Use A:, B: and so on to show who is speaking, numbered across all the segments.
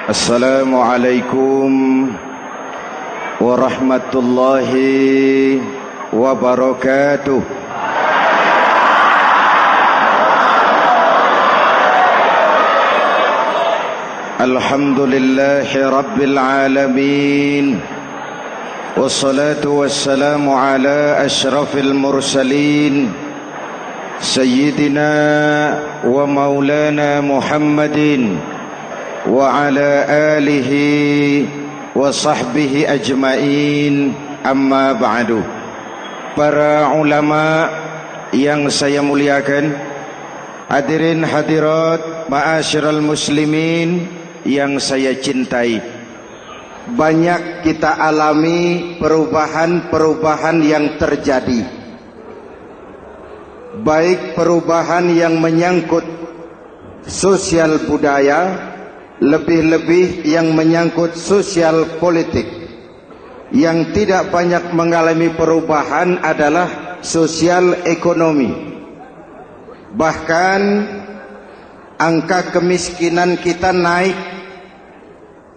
A: Assalamualaikum warahmatullahi wabarakatuh. Alhamdulillahi rabbil alamin. Wassalatu wassalamu ala ashrafil mursalin Sayyidina wa maulana Muhammadin wa ala alihi wa sahbihi ajmain, amma ba'du. Para ulama yang saya muliakan, hadirin hadirat ma'asyiral muslimin yang saya cintai, banyak kita alami perubahan-perubahan yang terjadi, baik perubahan yang menyangkut sosial budaya, lebih-lebih yang menyangkut sosial politik. Yang tidak banyak mengalami perubahan adalah sosial ekonomi. Bahkan angka kemiskinan kita naik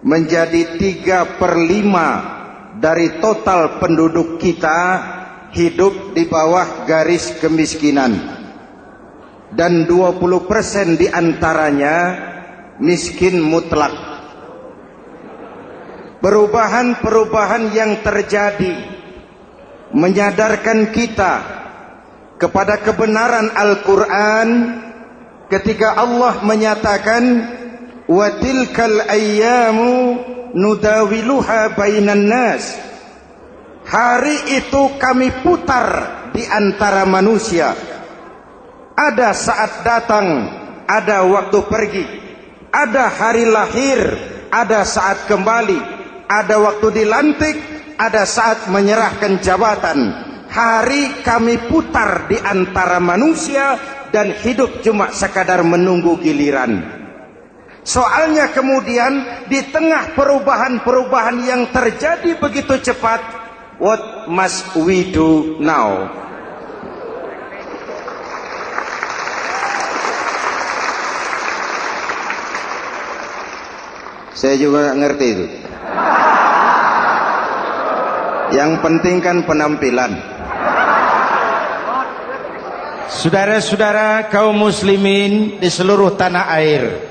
A: menjadi 3/5 dari total penduduk kita hidup di bawah garis kemiskinan, dan 20% diantaranya miskin mutlak. Perubahan-perubahan yang terjadi menyadarkan kita kepada kebenaran Al-Quran ketika Allah menyatakan wa tilkal ayyamu nudawiluha bainan nas. Hari itu kami putar di antara manusia. Ada saat datang, ada waktu pergi. Ada hari lahir, ada saat kembali. Ada waktu dilantik, ada saat menyerahkan jabatan. Hari kami putar di antara manusia dan hidup cuma sekadar menunggu giliran. Soalnya kemudian di tengah perubahan-perubahan yang terjadi begitu cepat, what must we do now? Saya juga ngerti itu. Yang penting kan penampilan. Saudara-saudara kaum muslimin di seluruh tanah air,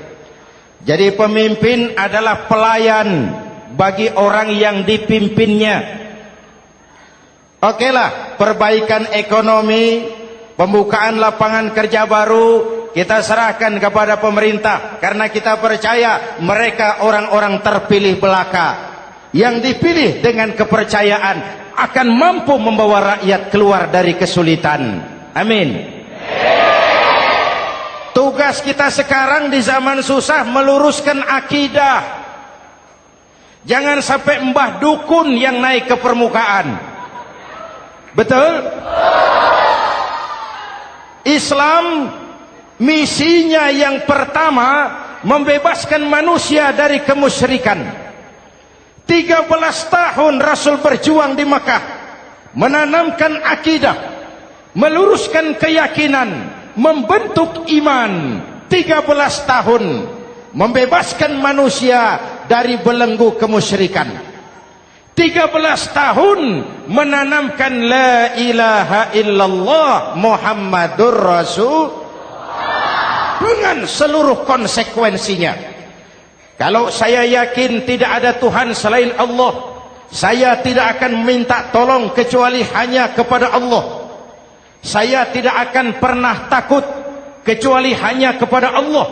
A: jadi pemimpin adalah pelayan bagi orang yang dipimpinnya. Okelah, perbaikan ekonomi, pembukaan lapangan kerja baru kita serahkan kepada pemerintah, karena kita percaya mereka orang-orang terpilih belaka yang dipilih dengan kepercayaan akan mampu membawa rakyat keluar dari kesulitan. Amin. Tugas kita sekarang di zaman susah meluruskan akidah. Jangan sampai mbah dukun yang naik ke permukaan. Betul? Islam misinya yang pertama membebaskan manusia dari kemusyrikan. 13 tahun Rasul berjuang di Makkah, menanamkan akidah, meluruskan keyakinan, membentuk iman. 13 tahun membebaskan manusia dari belenggu kemusyrikan. 13 tahun menanamkan la ilaha illallah Muhammadur Rasul dengan seluruh konsekuensinya. Kalau saya yakin tidak ada Tuhan selain Allah, saya tidak akan minta tolong kecuali hanya kepada Allah. Saya tidak akan pernah takut kecuali hanya kepada Allah.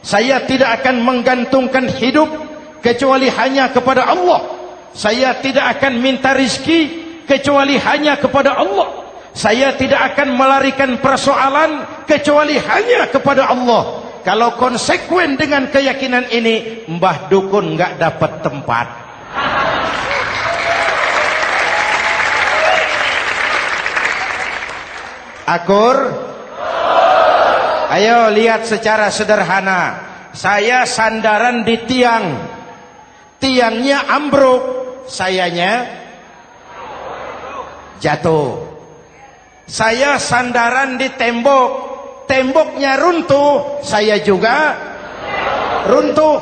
A: Saya tidak akan menggantungkan hidup kecuali hanya kepada Allah. Saya tidak akan minta rizki kecuali hanya kepada Allah. Saya tidak akan melarikan persoalan kecuali hanya kepada Allah. Kalau konsekuen dengan keyakinan ini, mbah dukun nggak dapat tempat. Akur? Ayo lihat secara sederhana. Saya sandaran di tiang. Tiangnya ambruk, sayanya jatuh. Saya sandaran di tembok, temboknya runtuh, saya juga runtuh.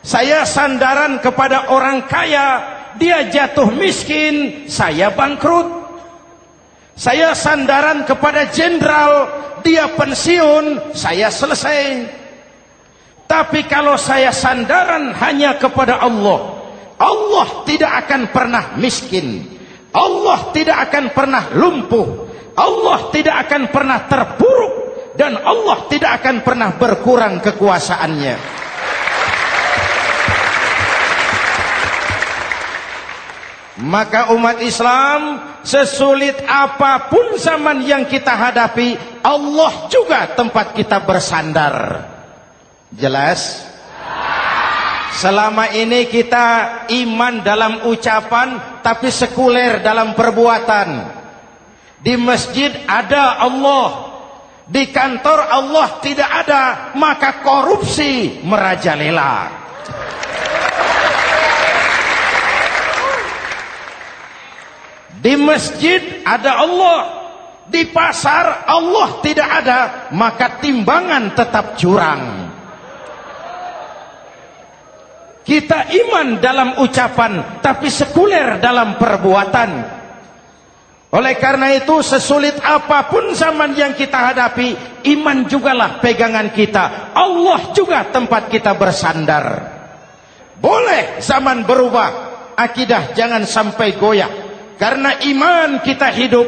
A: Saya sandaran kepada orang kaya, dia jatuh miskin, saya bangkrut. Saya sandaran kepada jenderal, dia pensiun, saya selesai. Tapi kalau saya sandaran hanya kepada Allah, Allah tidak akan pernah miskin, Allah tidak akan pernah lumpuh, Allah tidak akan pernah terpuruk, dan Allah tidak akan pernah berkurang kekuasaannya. Maka umat Islam, sesulit apapun zaman yang kita hadapi, Allah juga tempat kita bersandar. Jelas? Selama ini kita iman dalam ucapan, tapi sekuler dalam perbuatan. Di masjid ada Allah, di kantor Allah tidak ada, maka korupsi merajalela. Di masjid ada Allah, di pasar Allah tidak ada, maka timbangan tetap curang. Kita iman dalam ucapan, tapi sekuler dalam perbuatan. Oleh karena itu, sesulit apapun zaman yang kita hadapi, iman jugalah pegangan kita. Allah juga tempat kita bersandar. Boleh zaman berubah, akidah jangan sampai goyah. Karena iman kita hidup,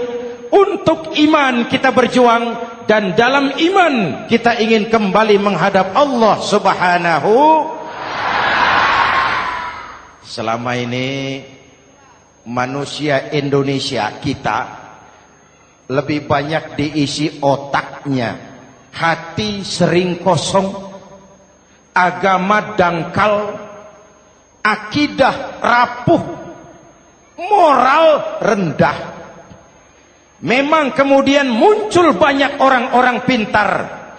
A: untuk iman kita berjuang, dan dalam iman kita ingin kembali menghadap Allah Subhanahu. Selama ini manusia Indonesia kita lebih banyak diisi otaknya, hati sering kosong, agama dangkal, akidah rapuh, moral rendah. Memang kemudian muncul banyak orang-orang pintar,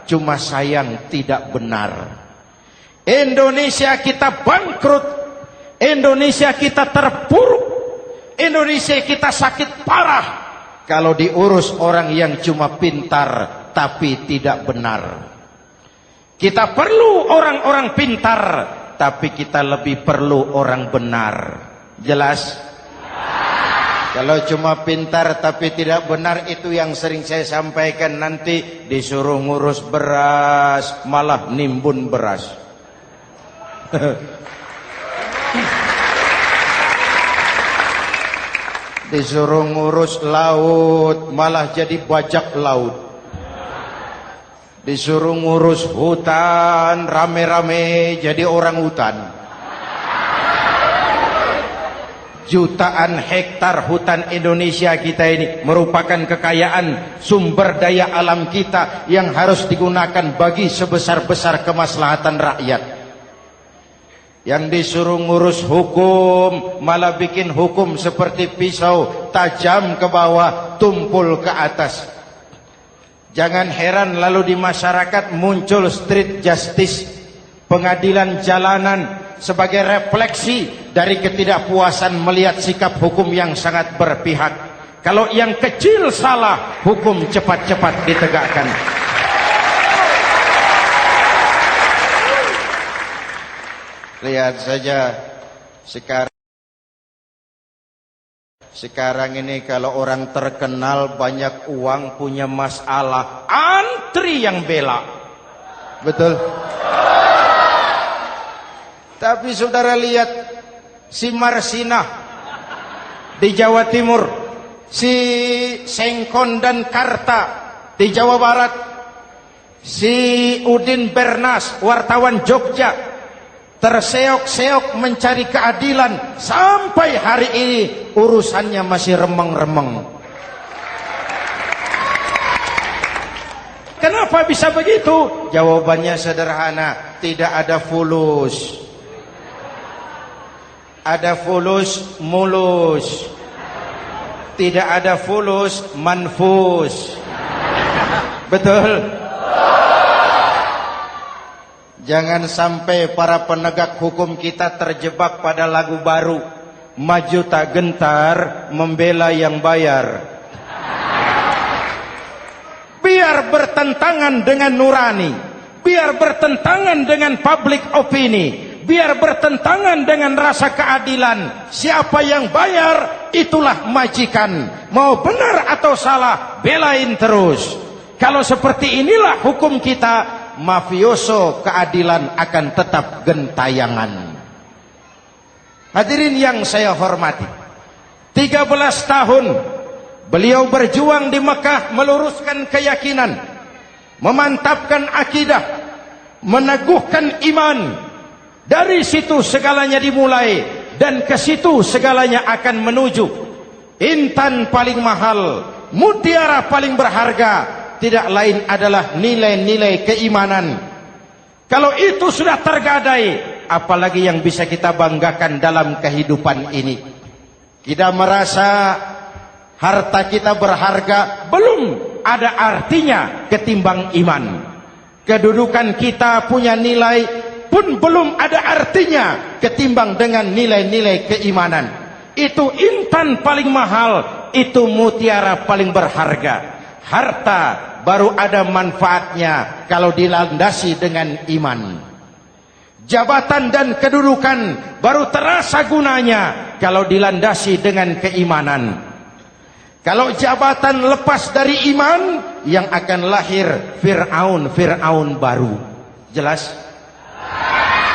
A: cuma sayang tidak benar. Indonesia kita bangkrut, Indonesia kita terpuruk, Indonesia kita sakit parah kalau diurus orang yang cuma pintar tapi tidak benar. Kita perlu orang-orang pintar, tapi kita lebih perlu orang benar. Jelas? Kalau cuma pintar tapi tidak benar, itu yang sering saya sampaikan, nanti disuruh ngurus beras malah nimbun beras. Disuruh ngurus laut malah jadi bajak laut. Disuruh ngurus hutan rame-rame jadi orang hutan. Jutaan hektar hutan Indonesia kita ini merupakan kekayaan sumber daya alam kita yang harus digunakan bagi sebesar-besar kemaslahatan rakyat. Yang disuruh ngurus hukum malah bikin hukum seperti pisau, tajam ke bawah, tumpul ke atas. Jangan heran lalu di masyarakat muncul street justice, pengadilan jalanan, sebagai refleksi dari ketidakpuasan melihat sikap hukum yang sangat berpihak. Kalau yang kecil salah, hukum cepat-cepat ditegakkan. Lihat saja sekarang ini kalau orang terkenal banyak uang punya masalah, antri yang bela. Betul? Tapi saudara lihat si Marsinah di Jawa Timur, si Sengkon dan Karta di Jawa Barat, si Udin Bernas wartawan Jogja, terseok-seok mencari keadilan, sampai hari ini urusannya masih remeng-remeng. Kenapa bisa begitu? Jawabannya sederhana, tidak ada fulus. Ada fulus mulus, tidak ada fulus manfus. Betul? Jangan sampai para penegak hukum kita terjebak pada lagu baru, maju tak gentar membela yang bayar. Biar bertentangan dengan nurani, biar bertentangan dengan public opini, biar bertentangan dengan rasa keadilan. Siapa yang bayar, itulah majikan. Mau benar atau salah, belain terus. Kalau seperti inilah hukum kita, mafioso keadilan akan tetap gentayangan. Hadirin yang saya hormati, 13 tahun beliau berjuang di Mekah, meluruskan keyakinan, memantapkan akidah, meneguhkan iman. Dari situ segalanya dimulai, dan ke situ segalanya akan menuju. Intan paling mahal, mutiara paling berharga, tidak lain adalah nilai-nilai keimanan. Kalau itu sudah tergadai, apalagi yang bisa kita banggakan dalam kehidupan ini? Kita merasa harta kita berharga, belum ada artinya ketimbang iman. Kedudukan kita punya nilai pun belum ada artinya ketimbang dengan nilai-nilai keimanan. Itu intan paling mahal, itu mutiara paling berharga. Harta baru ada manfaatnya kalau dilandasi dengan iman. Jabatan dan kedudukan baru terasa gunanya kalau dilandasi dengan keimanan. Kalau jabatan lepas dari iman, yang akan lahir Fir'aun baru. Jelas?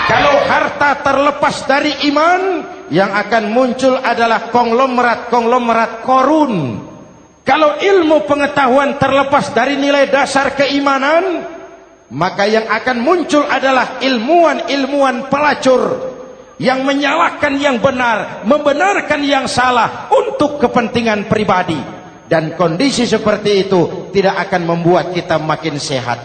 A: Kalau harta terlepas dari iman, yang akan muncul adalah konglomerat Korun. Kalau ilmu pengetahuan terlepas dari nilai dasar keimanan, maka yang akan muncul adalah ilmuwan pelacur yang menyalahkan yang benar, membenarkan yang salah untuk kepentingan pribadi. Dan kondisi seperti itu tidak akan membuat kita makin sehat.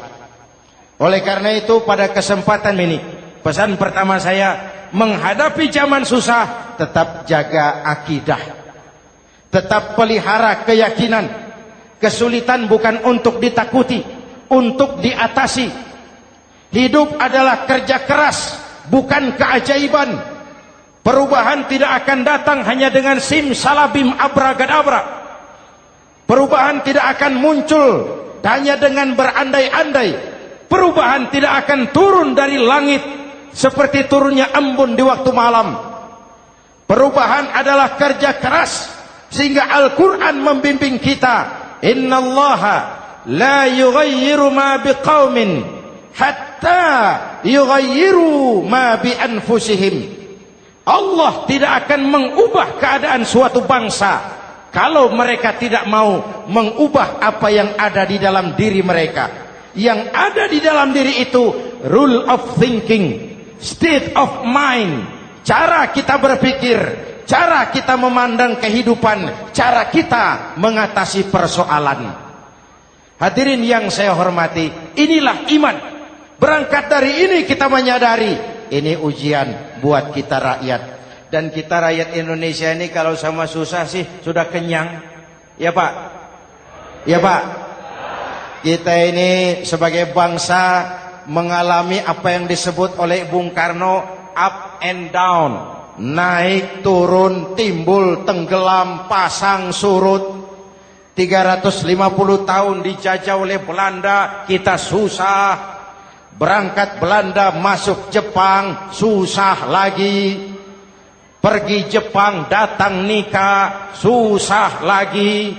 A: Oleh karena itu, pada kesempatan ini, pesan pertama saya, menghadapi zaman susah, tetap jaga akidah, tetap pelihara keyakinan. Kesulitan bukan untuk ditakuti, untuk diatasi. Hidup adalah kerja keras, bukan keajaiban. Perubahan tidak akan datang hanya dengan simsalabim abragadabra. Perubahan tidak akan muncul hanya dengan berandai-andai. Perubahan tidak akan turun dari langit seperti turunnya embun di waktu malam. Perubahan adalah kerja keras, sehingga Al-Quran membimbing kita, innallaha la yughayyiru ma biqaumin hatta yughayyiru ma bi anfusihim. Allah tidak akan mengubah keadaan suatu bangsa kalau mereka tidak mau mengubah apa yang ada di dalam diri mereka. Yang ada di dalam diri itu rule of thinking, state of mind, cara kita berpikir, cara kita memandang kehidupan, cara kita mengatasi persoalan. Hadirin yang saya hormati, inilah iman. Berangkat dari ini kita menyadari ini ujian buat kita rakyat. Dan kita rakyat Indonesia ini kalau sama susah sih sudah kenyang. Ya Pak? Ya Pak? Kita ini sebagai bangsa mengalami apa yang disebut oleh Bung Karno up and down. Naik, turun, timbul, tenggelam, pasang, surut. 350 tahun dijajah oleh Belanda, kita susah. Berangkat Belanda masuk Jepang, susah lagi. Pergi Jepang, datang nikah, susah lagi.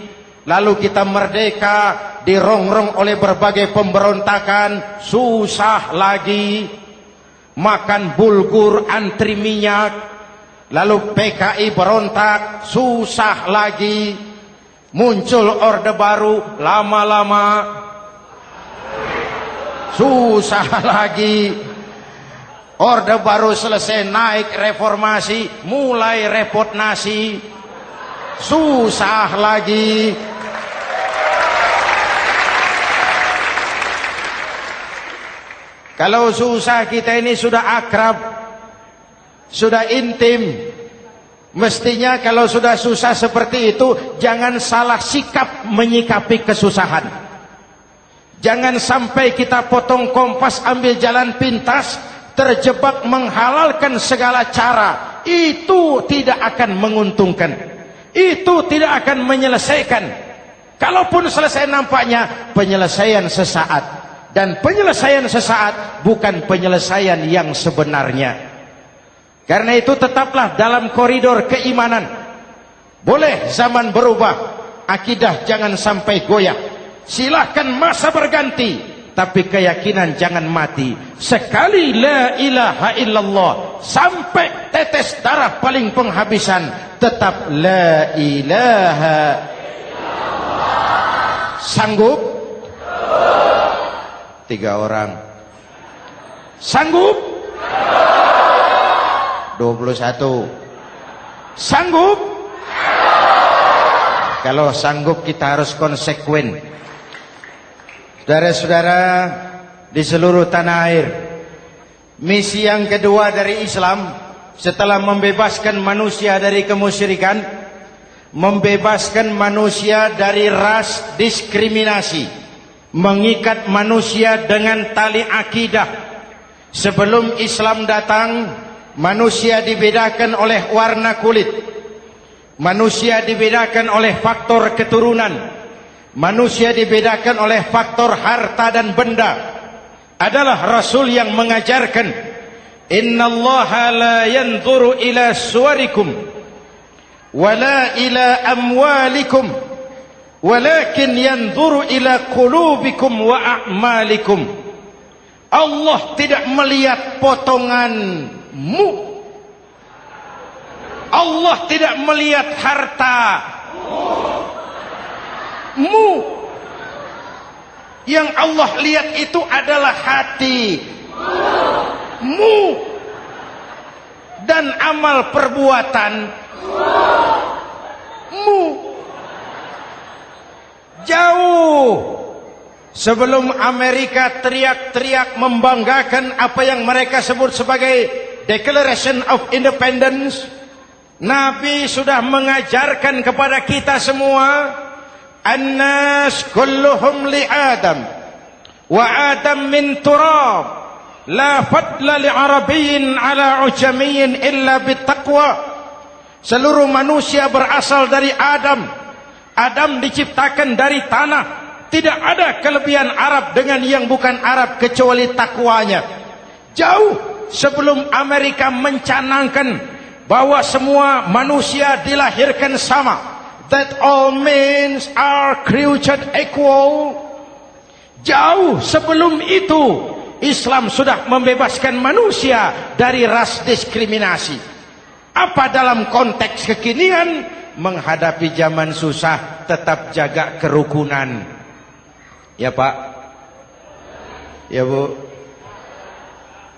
A: Lalu kita merdeka, dirongrong oleh berbagai pemberontakan, susah lagi. Makan bulgur, antri minyak. Lalu PKI berontak, susah lagi. Muncul orde baru, lama-lama susah lagi. Orde baru selesai, naik reformasi, mulai repot nasi, susah lagi. Kalau susah kita ini sudah akrab, sudah intim. Mestinya kalau sudah susah seperti itu, jangan salah sikap menyikapi kesusahan. Jangan sampai kita potong kompas, ambil jalan pintas, terjebak menghalalkan segala cara. Itu tidak akan menguntungkan. Itu tidak akan menyelesaikan. Kalaupun selesai, nampaknya penyelesaian sesaat. Dan penyelesaian sesaat bukan penyelesaian yang sebenarnya. Karena itu tetaplah dalam koridor keimanan. Boleh zaman berubah, akidah jangan sampai goyah. Silahkan masa berganti, tapi keyakinan jangan mati. Sekali la ilaha illallah, sampai tetes darah paling penghabisan, tetap la ilaha illallah. Sanggup? 3 orang. Sanggup? 21. Sanggup? Kalau sanggup kita harus konsekuen. Saudara-saudara di seluruh tanah air, misi yang kedua dari Islam setelah membebaskan manusia dari kemusyrikan, membebaskan manusia dari ras diskriminasi, mengikat manusia dengan tali akidah. Sebelum Islam datang, manusia dibedakan oleh warna kulit, manusia dibedakan oleh faktor keturunan, manusia dibedakan oleh faktor harta dan benda. Adalah Rasul yang mengajarkan, innallaha la yanzuru ila suwarikum wala ila amwalikum walakin yanzuru ila qulubikum wa a'malikum. Allah tidak melihat potonganmu, Allah tidak melihat hartamu. Yang Allah lihat itu adalah hatimu dan amal perbuatanmu. Jauh sebelum Amerika teriak-teriak membanggakan apa yang mereka sebut sebagai Declaration of Independence, Nabi sudah mengajarkan kepada kita semua, An-nas kulluhum li Adam wa Adam min turab, la fadla li Arabiyyin ala ujamiyyin illa bittaqwa. Seluruh manusia berasal dari Adam. Adam diciptakan dari tanah. Tidak ada kelebihan Arab dengan yang bukan Arab kecuali takwanya. Jauh sebelum Amerika mencanangkan bahwa semua manusia dilahirkan sama, that all men are created equal. Jauh sebelum itu Islam sudah membebaskan manusia dari ras diskriminasi. Apa dalam konteks kekinian? Menghadapi zaman susah tetap jaga kerukunan. Ya Pak, ya Bu,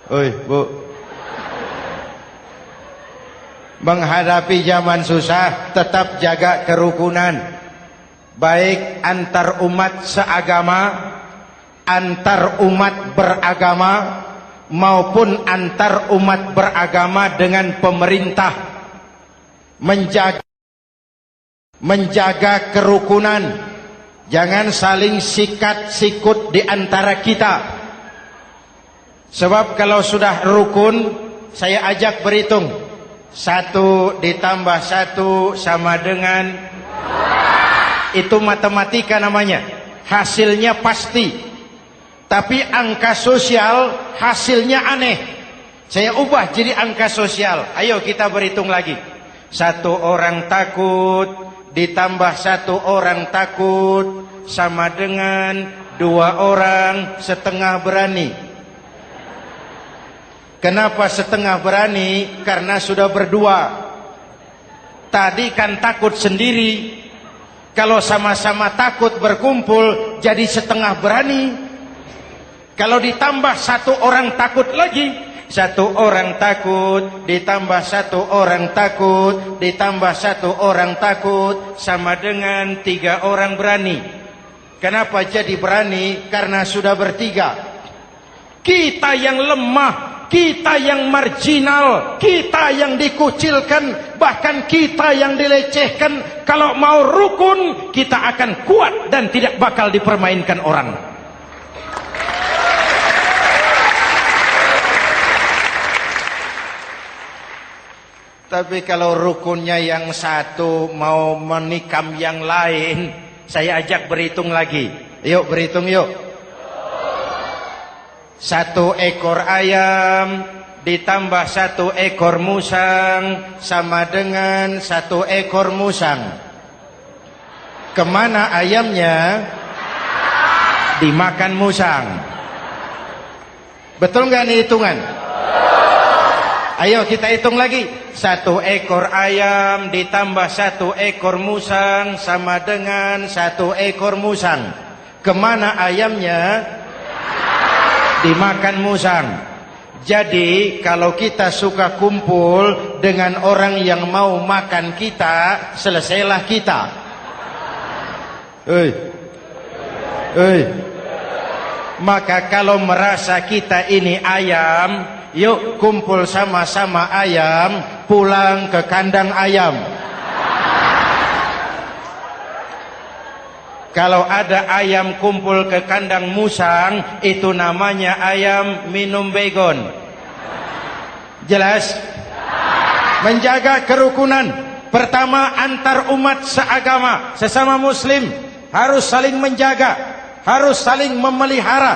A: oi Bu. Menghadapi zaman susah tetap jaga kerukunan, baik antar umat seagama, antar umat beragama, maupun antar umat beragama dengan pemerintah. Menjaga kerukunan. Jangan saling sikat sikut di antara kita. Sebab kalau sudah rukun, saya ajak berhitung. 1 ditambah 1 sama dengan, itu matematika namanya. Hasilnya pasti. Tapi angka sosial hasilnya aneh. Saya ubah jadi angka sosial. Ayo kita berhitung lagi. 1 orang takut ditambah 1 orang takut sama dengan 2 orang setengah berani. Kenapa setengah berani? Karena sudah berdua. Tadi kan takut sendiri. Kalau sama-sama takut berkumpul jadi setengah berani. Kalau ditambah 1 orang takut lagi, 1 orang takut ditambah 1 orang takut ditambah 1 orang takut sama dengan 3 orang berani. Kenapa jadi berani? Karena sudah bertiga. Kita yang lemah, kita yang marginal, kita yang dikucilkan, bahkan kita yang dilecehkan, kalau mau rukun kita akan kuat dan tidak bakal dipermainkan orang. Tapi kalau rukunnya yang satu mau menikam yang lain, saya ajak berhitung lagi. Yuk berhitung yuk. 1 ekor ayam ditambah 1 ekor musang sama dengan 1 ekor musang. Kemana ayamnya? Dimakan musang. Betul nggak nih hitungan? Ayo kita hitung lagi. 1 ekor ayam ditambah 1 ekor musang sama dengan 1 ekor musang. Kemana ayamnya? Dimakan musang. Jadi kalau kita suka kumpul dengan orang yang mau makan kita, selesailah kita. Maka kalau merasa kita ini ayam, yuk kumpul sama-sama ayam, pulang ke kandang ayam. Kalau ada ayam kumpul ke kandang musang, itu namanya ayam minum baygon. Jelas? Menjaga kerukunan. Pertama, antar umat seagama, sesama muslim harus saling menjaga, harus saling memelihara.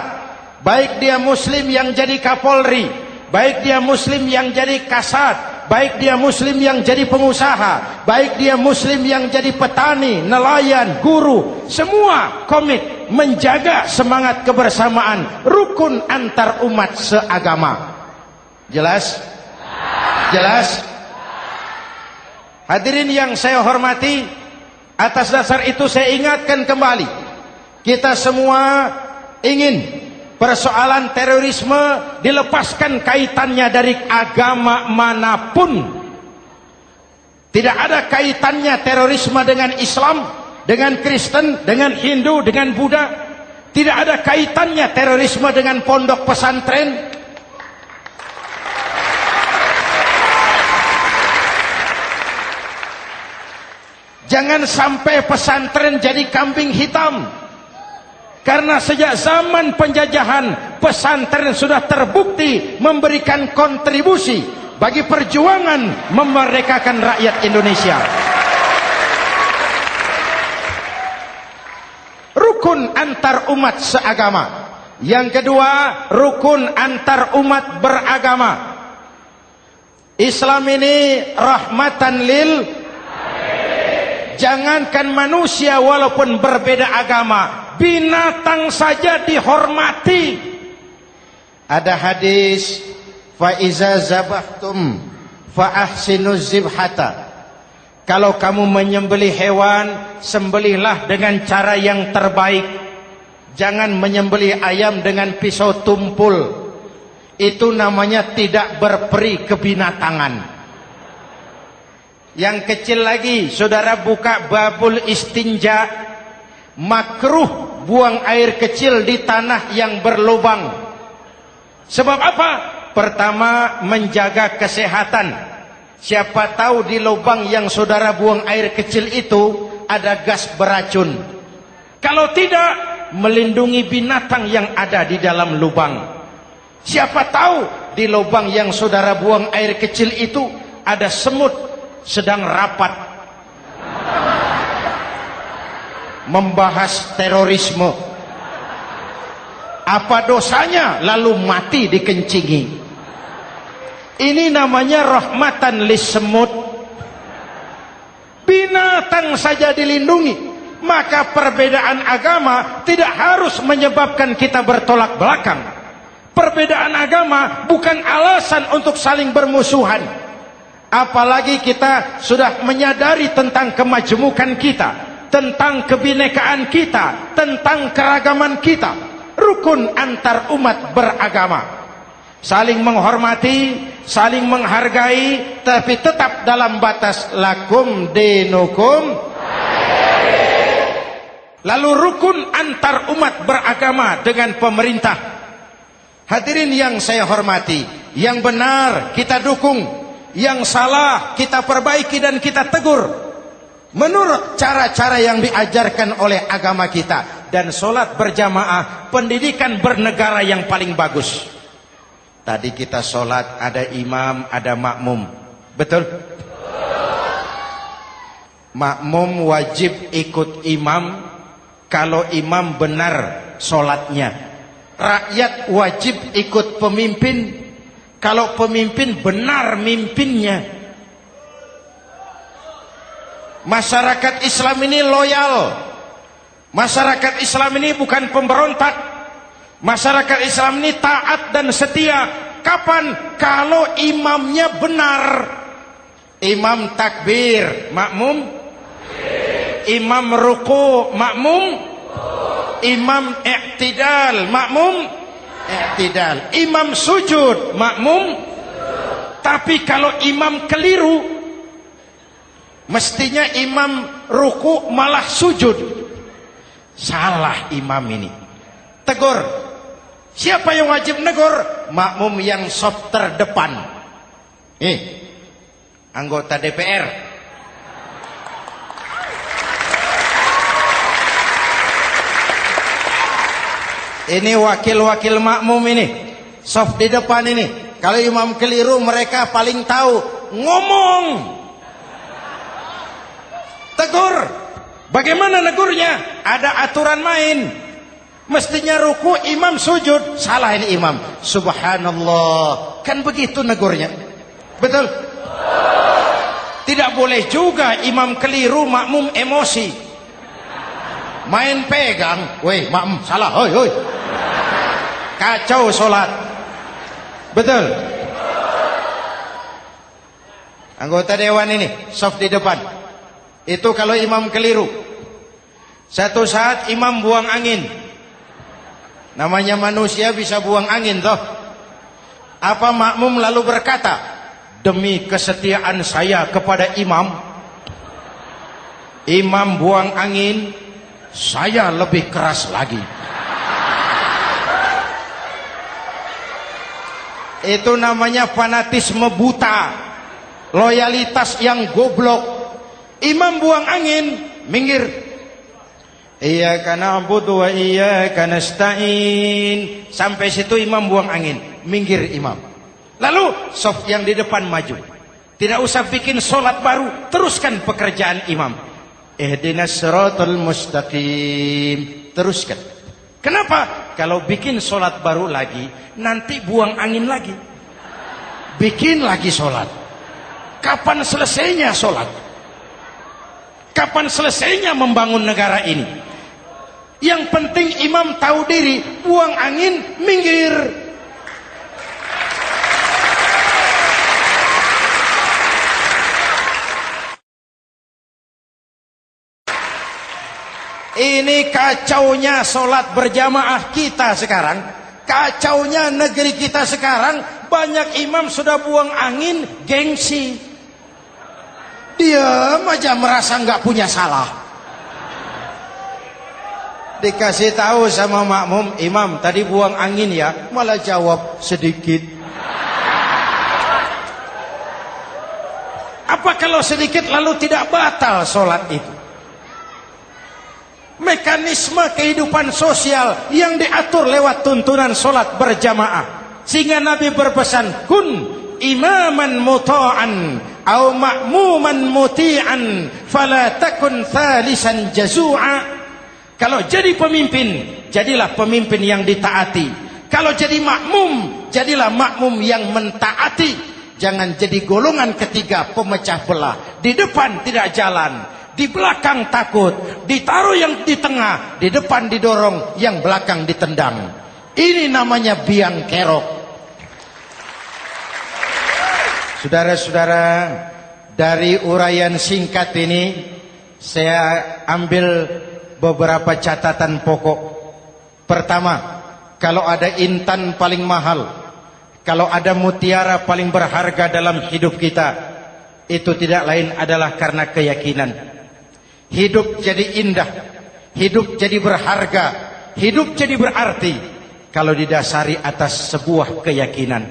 A: Baik dia muslim yang jadi kapolri, baik dia muslim yang jadi kasat, baik dia muslim yang jadi pengusaha, baik dia muslim yang jadi petani, nelayan, guru, semua komit menjaga semangat kebersamaan, rukun antar umat seagama. Jelas? Jelas? Hadirin yang saya hormati, atas dasar itu saya ingatkan kembali, kita semua ingin persoalan terorisme dilepaskan kaitannya dari agama manapun. Tidak ada kaitannya terorisme dengan Islam, dengan Kristen, dengan Hindu, dengan Buddha. Tidak ada kaitannya terorisme dengan pondok pesantren. Jangan sampai pesantren jadi kambing hitam. Karena sejak zaman penjajahan, pesantren sudah terbukti memberikan kontribusi bagi perjuangan memerdekakan rakyat Indonesia. Rukun antar umat seagama. Yang kedua, rukun antar umat beragama. Islam ini rahmatan lil. Jangankan manusia walaupun berbeda agama, binatang saja dihormati. Ada hadis, fa iza zabahtum fa ahsinuz zibhata. Kalau kamu menyembelih hewan, sembelihlah dengan cara yang terbaik. Jangan menyembelih ayam dengan pisau tumpul. Itu namanya tidak berperi kebinatangan. Yang kecil lagi, saudara buka babul istinja, makruh buang air kecil di tanah yang berlubang. Sebab apa? Pertama, menjaga kesehatan. Siapa tahu di lubang yang saudara buang air kecil itu ada gas beracun. Kalau tidak, melindungi binatang yang ada di dalam lubang. Siapa tahu di lubang yang saudara buang air kecil itu ada semut sedang rapat membahas terorisme. Apa dosanya lalu mati dikencingi? Ini namanya rahmatan lis semut. Binatang saja dilindungi. Maka perbedaan agama tidak harus menyebabkan kita bertolak belakang. Perbedaan agama bukan alasan untuk saling bermusuhan. Apalagi kita sudah menyadari tentang kemajemukan kita, tentang kebinekaan kita, tentang keragaman kita. Rukun antar umat beragama. Saling menghormati, saling menghargai, tapi tetap dalam batas lakum dinukum. Lalu rukun antar umat beragama dengan pemerintah. Hadirin yang saya hormati, yang benar kita dukung, yang salah kita perbaiki dan kita tegur menurut cara-cara yang diajarkan oleh agama kita. Dan sholat berjamaah, pendidikan bernegara yang paling bagus. Tadi kita sholat ada imam, ada makmum, betul? Makmum wajib ikut imam kalau imam benar sholatnya. rakyat wajib ikut pemimpin kalau pemimpin benar mimpinnya. Masyarakat Islam ini loyal. Masyarakat Islam ini bukan pemberontak. Masyarakat Islam ini taat dan setia. Kapan? Kalau imamnya benar. Imam takbir, makmum. Imam ruku, makmum. Imam i'tidal, makmum. I'tidal. Imam sujud, makmum. Tapi kalau imam keliru, mestinya imam ruku malah sujud. Salah imam ini. Tegur. Siapa yang wajib negur? Makmum yang saf terdepan. Anggota DPR. Ini wakil-wakil makmum ini. Saf di depan ini. Kalau imam keliru mereka paling tahu. Ngomong. Tegur. Bagaimana negurnya? Ada aturan main. Mestinya ruku, imam sujud. Salah ini imam. Subhanallah. Kan begitu negurnya. Betul? Tidak boleh juga imam keliru, makmum emosi. Main pegang. Weh, makmum salah. Hoi, hoi. Kacau solat. Betul? Anggota dewan ini, saf di depan. Itu kalau imam keliru. Satu saat imam buang angin. Namanya manusia bisa buang angin toh. Apa makmum lalu berkata, demi kesetiaan saya kepada imam, imam buang angin, saya lebih keras lagi. Itu namanya fanatisme buta, loyalitas yang goblok. Imam buang angin, minggir. Iyyaka na'budu wa iyyaka nasta'in. Sampai situ imam buang angin, minggir imam. Lalu saf yang di depan maju. Tidak usah bikin solat baru, teruskan pekerjaan imam. Ihdinas siratal mustaqim. Teruskan. Kenapa? Kalau bikin solat baru lagi, nanti buang angin lagi. Bikin lagi solat. Kapan selesainya solat? Kapan selesainya membangun negara ini? Yang penting imam tahu diri, buang angin, minggir. Ini kacaunya solat berjamaah kita sekarang. Kacaunya negeri kita sekarang. Banyak imam sudah buang angin, gengsi. Diam aja merasa nggak punya salah. Dikasih tahu sama makmum, imam tadi buang angin ya, malah jawab sedikit. Apa kalau sedikit lalu tidak batal solat itu? Mekanisme kehidupan sosial yang diatur lewat tuntunan solat berjamaah. Sehingga Nabi berpesan, kun imaman muta'an au ma'muman muti'an fala takun thalisan jazu'a. Kalau jadi pemimpin, jadilah pemimpin yang ditaati. Kalau jadi makmum, jadilah makmum yang mentaati. Jangan jadi golongan ketiga pemecah belah. Di depan tidak jalan, di belakang takut, ditaruh yang di tengah, di depan didorong, yang belakang ditendang. Ini namanya biang kerok. Saudara-saudara, dari uraian singkat ini saya ambil beberapa catatan pokok. Pertama, kalau ada intan paling mahal, kalau ada mutiara paling berharga dalam hidup kita, itu tidak lain adalah karena keyakinan. Hidup jadi indah, hidup jadi berharga, hidup jadi berarti kalau didasari atas sebuah keyakinan.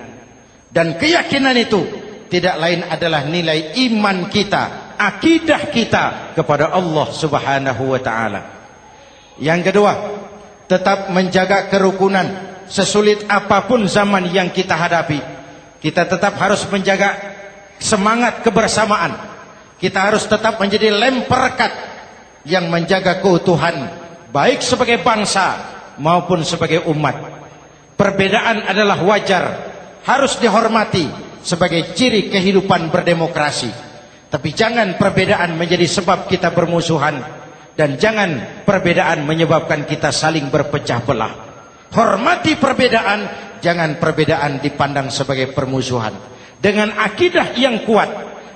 A: Dan keyakinan itu tidak lain adalah nilai iman kita, akidah kita kepada Allah Subhanahu wa ta'ala. Yang kedua, tetap menjaga kerukunan. Sesulit apapun zaman yang kita hadapi, kita tetap harus menjaga semangat kebersamaan. Kita harus tetap menjadi lem perekat yang menjaga keutuhan, baik sebagai bangsa maupun sebagai umat. Perbedaan adalah wajar, harus dihormati sebagai ciri kehidupan berdemokrasi. Tapi jangan perbedaan menjadi sebab kita bermusuhan, dan jangan perbedaan menyebabkan kita saling berpecah belah. Hormati perbedaan, jangan perbedaan dipandang sebagai permusuhan. Dengan akidah yang kuat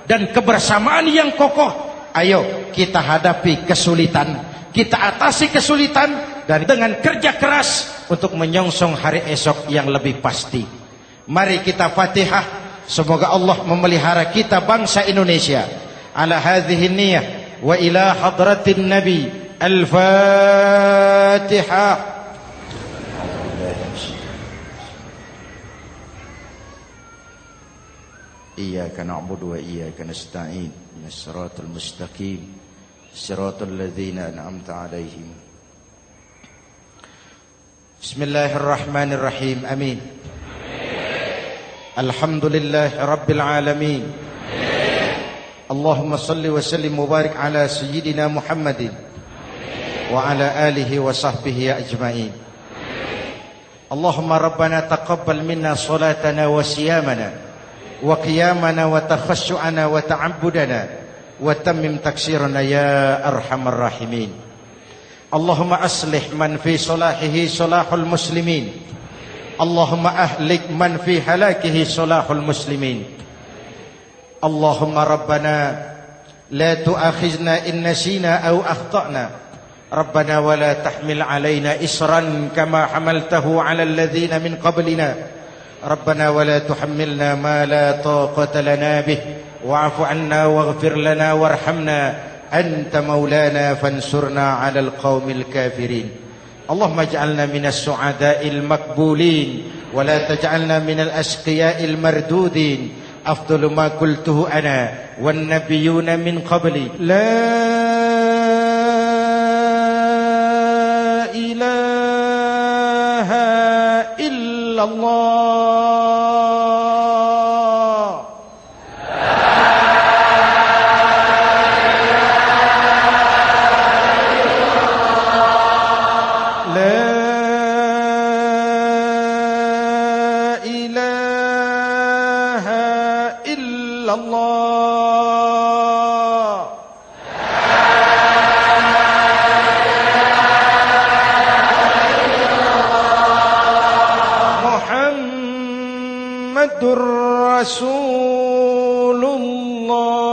A: dan kebersamaan yang kokoh, ayo kita hadapi kesulitan, kita atasi kesulitan, dan dengan kerja keras untuk menyongsong hari esok yang lebih pasti. Mari kita Fatihah, semoga Allah memelihara kita bangsa Indonesia. Ala hadhihi niyah wa ila hadratin Nabi. Al-Fatihah. إياك نعبد وإياك نستعين من الصراط المستقيم صراط الذين أنعمت عليهم. بسم الله الرحمن الرحيم. آمين. الحمد لله رب العالمين. اللهم صل وسلم وبارك على سيدنا محمد وعلى آله وصحبه أجمعين. اللهم ربنا تقبل منا صلاتنا وصيامنا وقيامنا وتخشعنا وتعبدنا وتمم تكسيرنا يا أرحم الراحمين. اللهم أصلح من في صلاحه صلاح المسلمين. اللهم أهلك من في هلاكه صلاح المسلمين. اللهم ربنا لا تؤاخذنا إن نسينا أو أخطأنا. ربنا ولا تحمل علينا إصرا كما حملته على الذين من قبلنا. ربنا ولا تحملنا ما لا طاقة لنا به. واعف عنا واغفر لنا وارحمنا. أنت مولانا فانصرنا على القوم الكافرين. اللهم اجعلنا من السعداء المقبولين ولا تجعلنا من الأشقياء المردودين. أفضل ما قلته أنا والنبيون من قبلي لا إله إلا الله. رسول الله.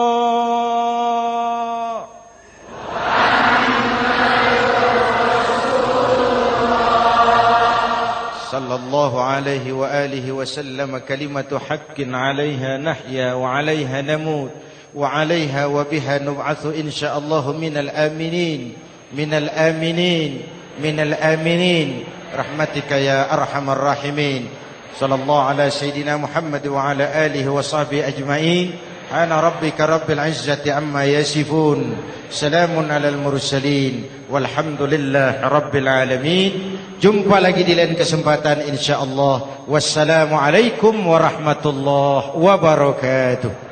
A: صلى الله عليه وآله وسلم. كلمة حق عليها نحيا وعليها نموت وعليها وبها نبعث إن شاء الله من الآمنين من الآمنين من الآمنين رحمتك يا أرحم الراحمين. صلى الله على سيدنا محمد وعلى آله وصحبه أجمعين. أنا ربك رب العزة عما يصفون. سلام على المرسلين والحمد لله رب العالمين. Jumpa lagi di lain kesempatan insyaallah. Wassalamualaikum warahmatullahi wabarakatuh.